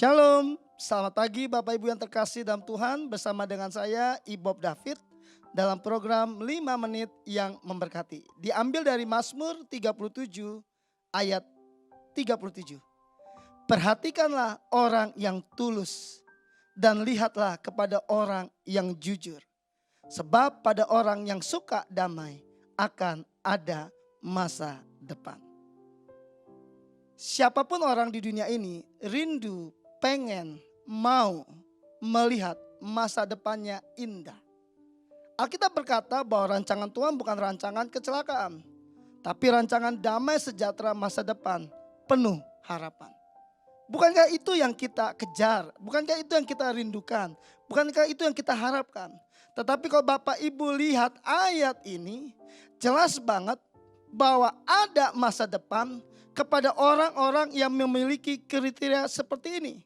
Shalom, selamat pagi Bapak Ibu yang terkasih dalam Tuhan. Bersama dengan saya Ibob David dalam program 5 menit yang memberkati. Diambil dari Mazmur 37 ayat 37. Perhatikanlah orang yang tulus dan lihatlah kepada orang yang jujur. Sebab pada orang yang suka damai akan ada masa depan. Siapapun orang di dunia ini rindu, pengen, mau melihat masa depannya indah. Alkitab berkata bahwa rancangan Tuhan bukan rancangan kecelakaan, tapi rancangan damai sejahtera masa depan penuh harapan. Bukankah itu yang kita kejar? Bukankah itu yang kita rindukan? Bukankah itu yang kita harapkan? Tetapi kalau Bapak Ibu lihat ayat ini, jelas banget bahwa ada masa depan kepada orang-orang yang memiliki kriteria seperti ini.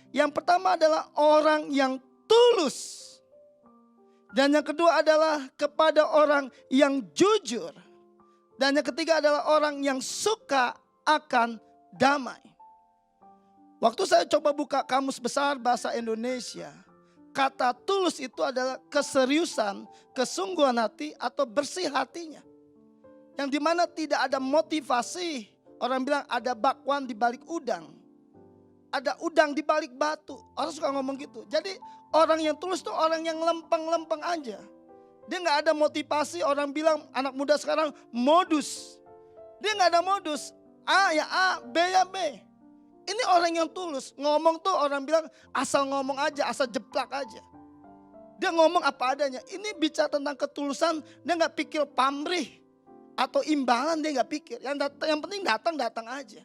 Yang pertama adalah orang yang tulus. Dan yang kedua adalah kepada orang yang jujur. Dan yang ketiga adalah orang yang suka akan damai. Waktu saya coba buka kamus besar bahasa Indonesia, kata tulus itu adalah keseriusan, kesungguhan hati atau bersih hatinya. Yang dimana tidak ada motivasi. Orang bilang ada bakwan di balik udang. Ada udang di balik batu. Orang suka ngomong gitu. Jadi orang yang tulus itu orang yang lempeng-lempeng aja. Dia gak ada motivasi. Orang bilang anak muda sekarang modus. Dia gak ada modus. A ya A, B ya B. Ini orang yang tulus. Ngomong tuh orang bilang asal ngomong aja, asal jeplak aja. Dia ngomong apa adanya. Ini bicara tentang ketulusan. Dia gak pikir pamrih atau imbalan, dia gak pikir. Yang penting datang aja.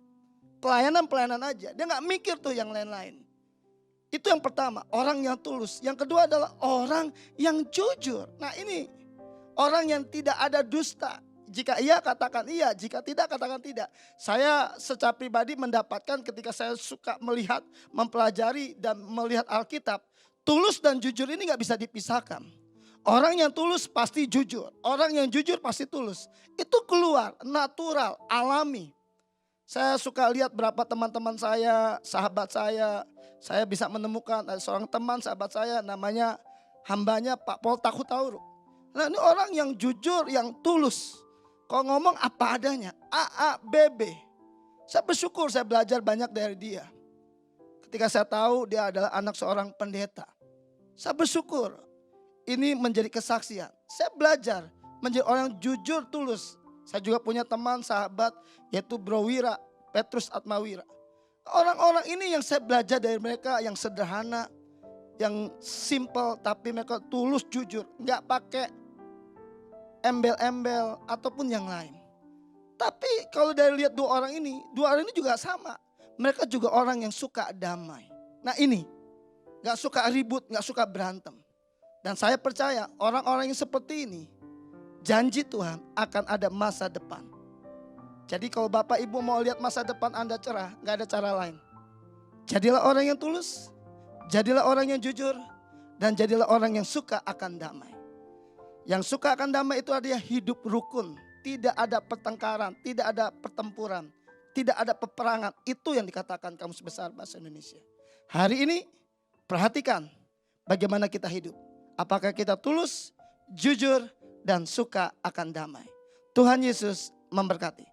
Pelayanan aja. Dia gak mikir tuh yang lain-lain. Itu yang pertama, orang yang tulus. Yang kedua adalah orang yang jujur. Nah ini, orang yang tidak ada dusta. Jika iya katakan iya, jika tidak katakan tidak. Saya secara pribadi mendapatkan ketika saya suka melihat, mempelajari dan melihat Alkitab. Tulus dan jujur ini gak bisa dipisahkan. Orang yang tulus pasti jujur. Orang yang jujur pasti tulus. Itu keluar, natural, alami. Saya suka lihat berapa teman-teman saya, sahabat saya. Saya bisa menemukan ada seorang teman sahabat saya namanya hambanya Pak Pol Takutauru. Nah ini orang yang jujur, yang tulus. Kalau ngomong apa adanya, A, A, B, B. Saya bersyukur saya belajar banyak dari dia. Ketika saya tahu dia adalah anak seorang pendeta. Saya bersyukur. Ini menjadi kesaksian. Saya belajar menjadi orang jujur tulus. Saya juga punya teman sahabat yaitu Bro Wira, Petrus Atmawira. Orang-orang ini yang saya belajar dari mereka yang sederhana, yang simple tapi mereka tulus jujur. Nggak pakai embel-embel ataupun yang lain. Tapi kalau dari lihat dua orang ini juga sama. Mereka juga orang yang suka damai. Nah ini, nggak suka ribut, nggak suka berantem. Dan saya percaya orang-orang yang seperti ini, janji Tuhan akan ada masa depan. Jadi kalau Bapak Ibu mau lihat masa depan Anda cerah, gak ada cara lain. Jadilah orang yang tulus, jadilah orang yang jujur, dan jadilah orang yang suka akan damai. Yang suka akan damai itu adalah hidup rukun. Tidak ada pertengkaran, tidak ada pertempuran, tidak ada peperangan. Itu yang dikatakan Kamus Besar Bahasa Indonesia. Hari ini perhatikan bagaimana kita hidup. Apakah kita tulus, jujur, dan suka akan damai. Tuhan Yesus memberkati.